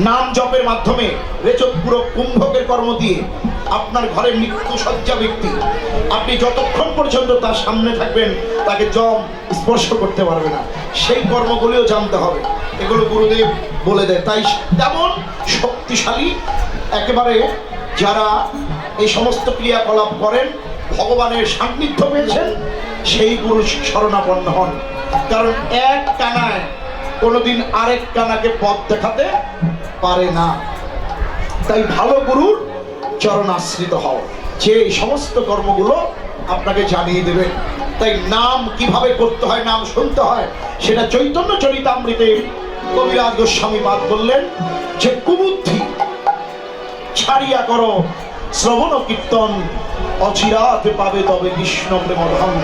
নাম জপের মাধ্যমে রেচকপুরক কুম্ভকের কর্ম দিয়ে আপনার ঘরে মৃত্যুসজ্জা ব্যক্তি, আপনি যতক্ষণ পর্যন্ত তার সামনে থাকবেন তাকে জম স্পর্শ করতে পারবে না। সেই কর্মগুলিও জানতে হবে, এগুলো গুরুদেব বলে দেয়। তাই তেমন শক্তিশালী একেবারে যারা এই সমস্ত ক্রিয়াকলাপ করেন, ভগবানের সান্নিধ্য পেয়েছেন, সেই গুরু শরণাপন্ন হন। কারণ এক কানায় কোনোদিন আরেক কানাকে পথ দেখাতে পারে না। তাই ভালো গুরুর চরণ আশ্রিত হও, যে এই সমস্ত কর্মগুলো আপনাকে জানিয়ে দেবেন। তাই নাম কিভাবে করতে হয়, নাম শুনতে হয়, সেটা চৈতন্য চরিতামৃতে কবিরাজ গোস্বামী পাদ বললেন যে কুবুদ্ধি ছাড়িয়া করো শ্রবণ কীর্তন, অচিরাতে পাবে তবে কৃষ্ণ প্রেমধন।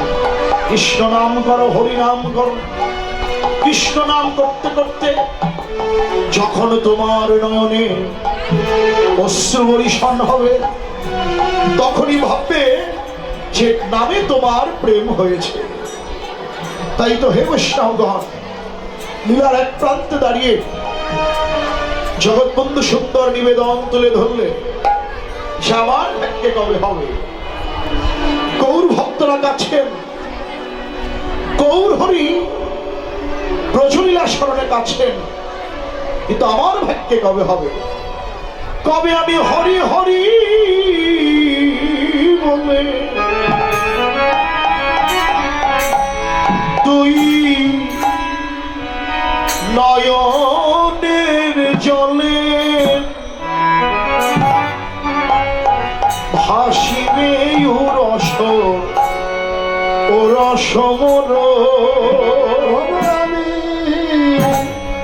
কৃষ্ণ নাম করো, হরি নাম করো। কৃষ্ণ নাম করতে করতে যখন তোমার নয়নে অশ্রু বর্ষণ হবে, তখনই ভাববে যে নামে তোমার প্রেম হয়েছে। তাই তো হে বৈষ্ণবগণ, লীলার এক প্রান্তে দাঁড়িয়ে জগৎবন্ধু সুন্দর নিবেদন তুলে ধরলে, সে আমার ভাগ্যে কবে হবে? গৌর ভক্তরা কাছেন, গৌর হরি ব্রজলীলা স্মরণে কাছেন, কিন্তু আমার ভাগ্যে কবে হবে? কবে আমি হরি হরি বলে তুই নয়নের জলে ভাসিবে ও রসমর।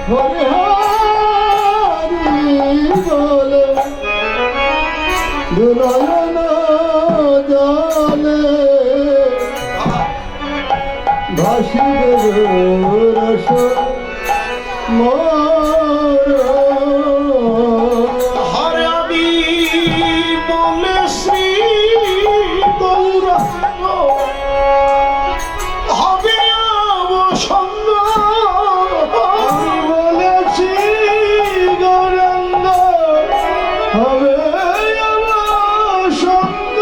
হরি হরি বলে দুলায়ন জানে ভাসিবে রস হরে আমি বলে শ্রী গৌরাঙ্গ হবে অবসঙ্গ। আমি বলেছি গৌরাঙ্গ হবে আমার সঙ্গ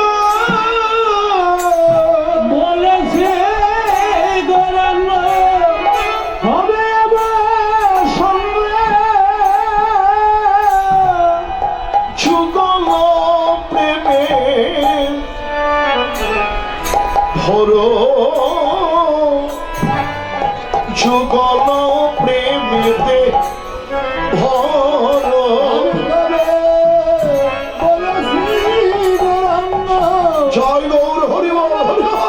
বলেছে গৌরাঙ্গ হবে আমার সঙ্গ যুগল প্রেমে ভরো যুগল প্রেমেতে ভরো। জয় গৌর হরি বল হরি বল।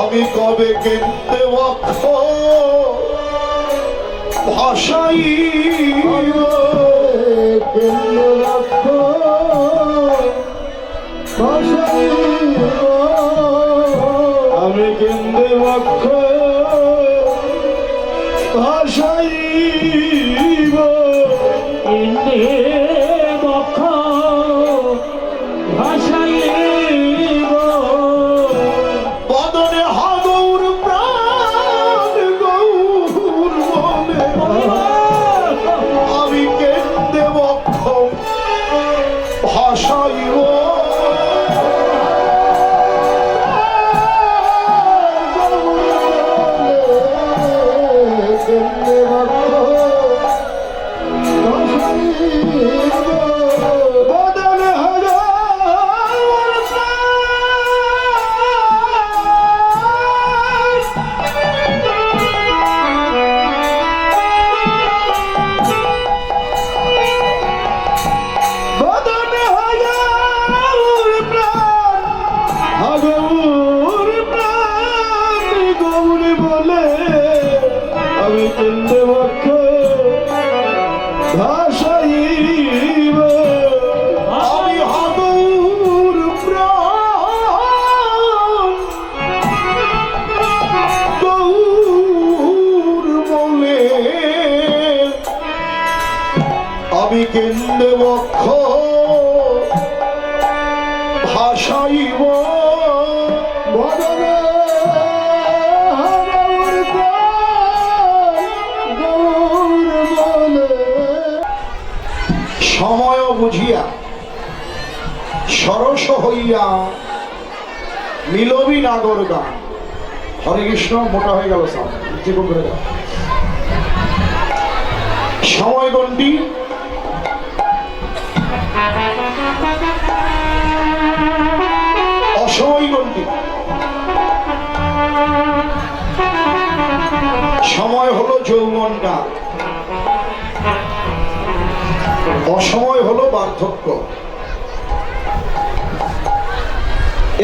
আমি কবে কেন্দ্রে বক্ষ ভাষাই আমি কেন্দ্রে বক্ষ ভাষাইব কেন্দ্রে বক্ষ ভাষাইব বদনে হা গৌর প্রাণ গৌর বলে আমি কেন্দ্রে বক্ষ ভাষাইব। আমি কেন্দ্রে বক্ষ ভাষাইব আমি হা গৌর প্রাণ গৌর বলে আমি কেন্দ্রে বক্ষ ভাষাইব। বদনে হরৌর প্রাণ গৌর বলে সময় বুঝিয়া সরস হইয়া মিলবি নাগর গান। হরে কৃষ্ণ মোটা হয়ে গেল সব চিকন করে দাও। সময় গন্ডি অসময় গন্ডি। সময় হলো যৌবনটা, অসময় হলো বার্ধক্য।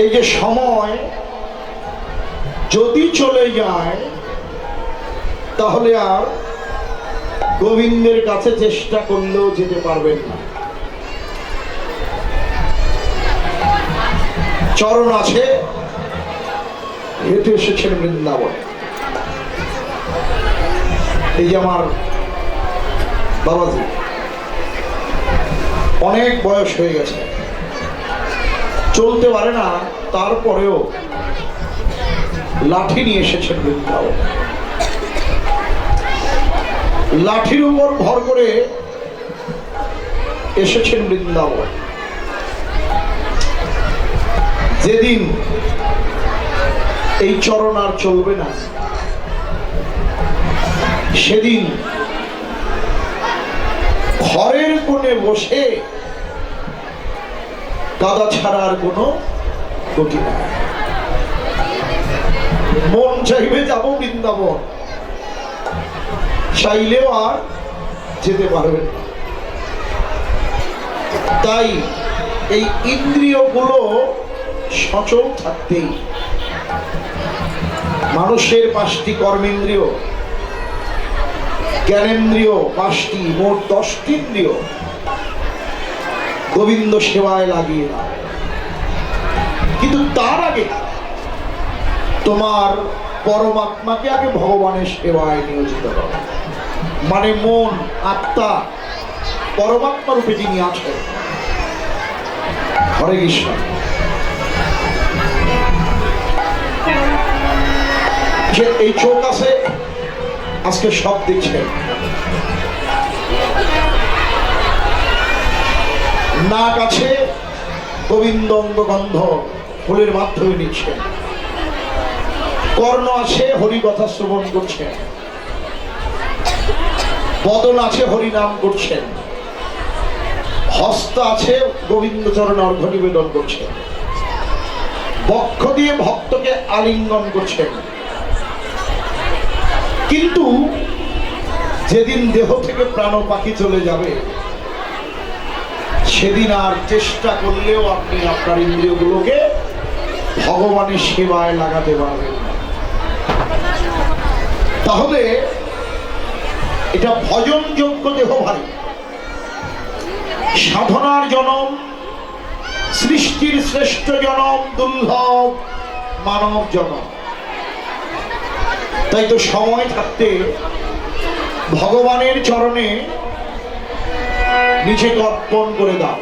এই যে সময় যদি চলে যায় তাহলে আর গোবিন্দের কাছে চেষ্টা করলেও যেতে পারবেন না। চরণ আছে, হেঁটে এসেছেন বৃন্দাবনে। এই যে আমার বাবাজি অনেক বয়স হয়ে গেছে, চলতে পারে না, তারপরেও লাঠি নিয়ে এসেছেন বৃন্দাবন। লাঠির উপর ভর করে এসেছেন বৃন্দাবন। যেদিন এই চরণ আর চলবে না সেদিন ঘরের কোণে বসে কাদা ছাড়া আর কোনো গতি নাই। মন চাইবে যাব বৃন্দাবন, চাইলেও আর যেতে পারবেন না। তাই এই ইন্দ্রিয়গুলো সচল থাকতেই মানুষের 5টি কর্মেন্দ্রিয়, জ্ঞানেন্দ্রিয় 5টি, মোট 10টি ইন্দ্রিয় গোবিন্দ সেবায় লাগিয়ে দাও। কিন্তু তার আগে তোমার পরমাত্মাকে আগে ভগবানের সেবায় নিয়োজিত করো। মানে মন, আত্মা, পরমাত্মা রূপে যিনি আছেন। হরে কৃষ্ণ। যে এই চোখ আছে, আজকে সব দেখছেন। নাক আছে, গোবিন্দ অঙ্গগন্ধ ফুলের মাধ্যমে নিচ্ছেন। কর্ণ আছে, হরি কথা শ্রবণ করছেন। বদন আছে, হরি নাম করছেন। হস্ত আছে, গোবিন্দ চরণে অর্ঘ্য নিবেদন করছেন। বক্ষ দিয়ে ভক্তকে আলিঙ্গন করছেন। কিন্তু যেদিন দেহ থেকে প্রাণ পাখি চলে যাবে, সেদিন আর চেষ্টা করলেও আপনি আপনার ইন্দ্রিয়গুলোকে ভগবানের সেবায় লাগাতে পারবেন না। তাহলে এটা ভজনযোগ্য দেহ ভাই, সাধনার জনম, সৃষ্টির শ্রেষ্ঠ জনম, দুর্লভ মানব জনম। তাই তো সময় থাকতে ভগবানের চরণে নিজেকে অর্পণ করে দাও,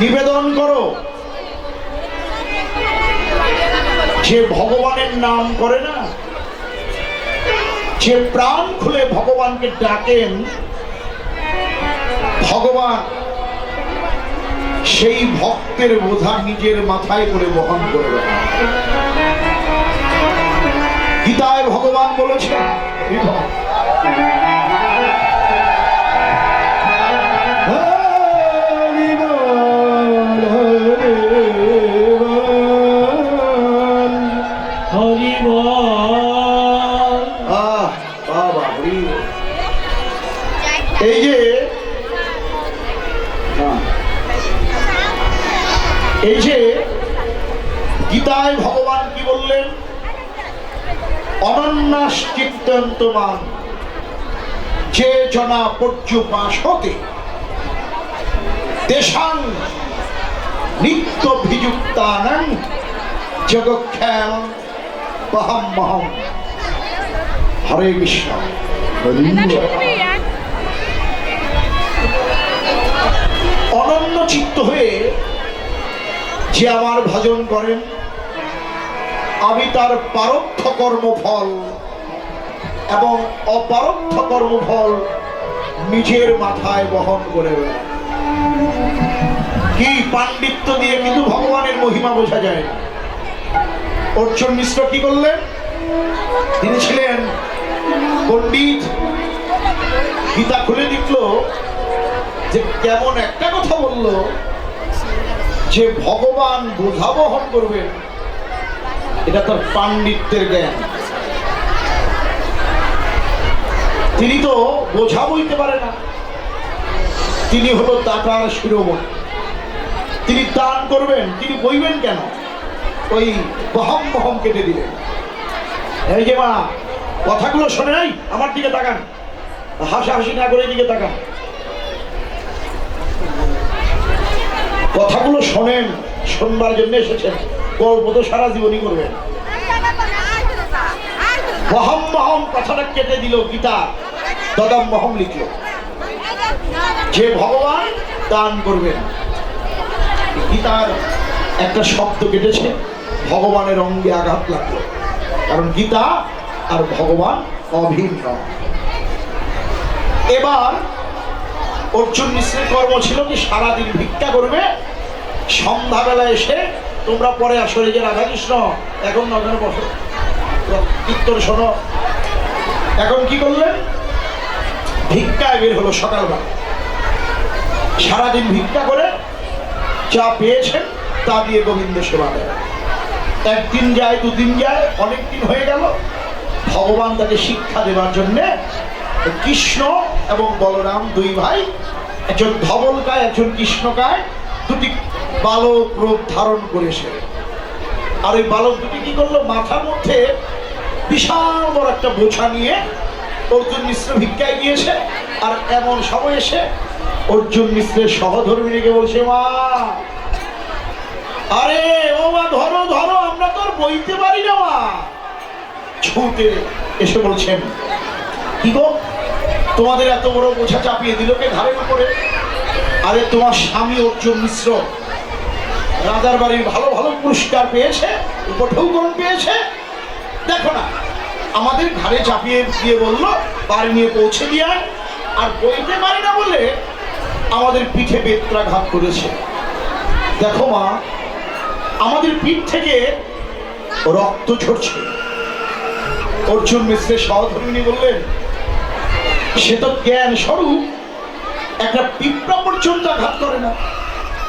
নিবেদন করো। যে ভগবানের নাম করে না, যে প্রাণ খুলে ভগবানকে ডাকেন, ভগবান সেই ভক্তের বোঝা নিজের মাথায় করে বহন করবে। গীতায় ভগবান বলেছেন, এই যে গীতায় ভগবান কি বললেন? অনন্যাস চিত্তন্তমান যে জনা পর্যুপাসতে তেষাং নিত্যভিযুক্তানাং জগক্ষেম বহম্মহম। হরে কৃষ্ণ। অনন্য চিত্ত হয়ে যে আমার ভজন করেন, আমি তার পারোক্ষ কর্মফল এবং অপারোক্ষ কর্মফল নিজের মাথায় বহন করে। কি পাণ্ডিত্য দিয়ে কিন্তু ভগবানের মহিমা বোঝা যায় না। অর্জুন মিশ্র কি করলেন? তিনি ছিলেন পণ্ডিত। গীতা খুলে দেখল যে কেমন একটা কথা বলল, যে ভগবান বোঝা বহন করবেন, এটা তার পাণ্ডিত্যের জ্ঞান। তিনি তো বোঝা বইতে পারে না। তিনি হলো দাতার শিরোমণি। তিনি দান করবেন, তিনি বইবেন কেন? ওই বহম বহম কেটে দিলেন। এই যে মা, কথাগুলো শোনে নাই, আমার দিকে তাকান, হাসাহাসি না করে দিকে তাকান। কথাগুলো শোনেন, শোনবার জন্য এসেছেন, গল্প তো সারা জীবনই করবেন। বহম বহম কথাটা কেটে দিল গীতা, দদম বহম লিখল। যে ভগবান দান করবেন, গীতার একটা শব্দ কেটেছে, ভগবানের অঙ্গে আঘাত লাগলো। কারণ গীতা আর ভগবান অভিন্ন। এবার অর্জুন মিশ্রের কর্ম ছিল কি সারাদিন ভিক্ষা করবে, সন্ধ্যাবেলা এসে তোমরা পরে আসো, এই যে রাধাকৃষ্ণ এখন নজনে বসো, কীর্তন শোনো। এখন কি করলেন? ভিক্ষায় বের হলো সকালবেলা। সারাদিন ভিক্ষা করে যা পেয়েছেন তা দিয়ে গোবিন্দ সেবা দেয়। একদিন যায়, দুদিন যায়, অনেক দিন হয়ে গেল, ভগবান তাকে শিক্ষা দেওয়ার জন্য কৃষ্ণ এবং বলরাম দুই ভাই, একজন ধবলকায় একজন কৃষ্ণকায়, দুটি বালক রূপ ধারণ করেছে। আর ওই বালক দুটি কি করলো, মাথার মধ্যে বিশাল বড় একটা বোঝা নিয়ে অর্জুন মিশ্র ভিক্ষায় গিয়েছে। আর এমন সময় এসে অর্জুন মিশ্রের সহধর্মিনীকে বলছে, মা, আরে ও মা, ধরো ধরো, আমরা তো আর বইতে পারি না। মা ছুটে এসে বলছেন, কি গো, তোমাদের এত বড় বোঝা চাপিয়ে দিল কে ঘাড়ের উপরে? আরে তোমার স্বামী অর্জুন মিশ্র রাজার বাড়ির ভালো ভালো পুরস্কার পেয়েছে, উপঢৌকন পেয়েছে, দেখো না, আমাদের ঘাড়ে চাপিয়ে দিয়ে বললো বাড়ি নিয়ে পৌঁছে দিয়ে আয়। আর বইতে পারি না বলে আমাদের পিঠে বেত্রাঘাত করেছে। দেখো মা, আমাদের পিঠ থেকে রক্ত ঝরছে। অর্জুন মিশ্রের সহধর্মিনী বললেন, সে তো জ্ঞান স্বরূপ, একটা পিঁপড়া পর্যন্ত আঘাত করে না।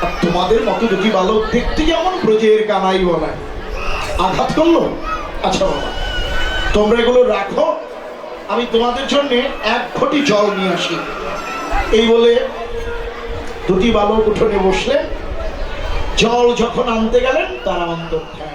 আর তোমাদের মতো দুটি বালক দেখতে যেমন ব্রজের কানাই বলায়, আঘাত করলো। আচ্ছা বাবা, তোমরা এগুলো রাখো, আমি তোমাদের জন্য এক ঘটি জল নিয়ে আসি। এই বলে দুটি বালক উঠোনে বসলে জল যখন আনতে গেলেন তারা অন্তর্ধান।